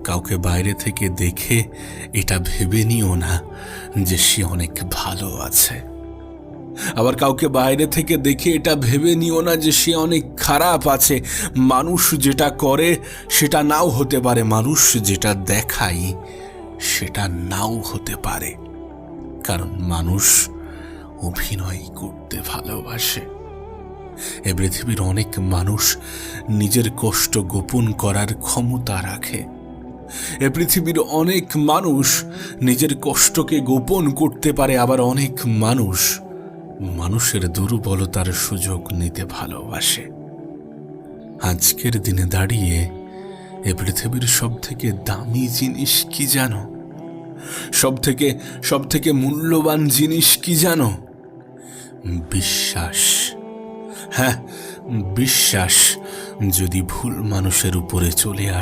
কাউকে বাইরে থেকে দেখে এটা ভেবে নিও না যে সে অনেক ভালো আছে, আবার কাউকে বাইরে থেকে দেখে এটা ভেবে নিও না যে সে অনেক খারাপ আছে। মানুষ যেটা করে সেটা নাও হতে পারে, মানুষ যেটা দেখায় সেটা নাও হতে পারে, কারণ মানুষ অভিনয় করতে ভালোবাসে। এ পৃথিবীর অনেক মানুষ নিজের কষ্ট গোপন করার ক্ষমতা রাখে। এ পৃথিবীর অনেক মানুষ নিজের কষ্টকে গোপন করতে পারে, আবার অনেক মানুষ মানুষের দুর্বলতার সুযোগ নিতে ভালোবাসে। আজকের দিনে দাঁড়িয়ে এ পৃথিবীর সব থেকে দামি জিনিস কি জানো? সব থেকে মূল্যবান জিনিস কি জানো? বিশ্বাস। হ্যাঁ, বিশ্বাস যদি ভুল মানুষের উপরে চলে আসে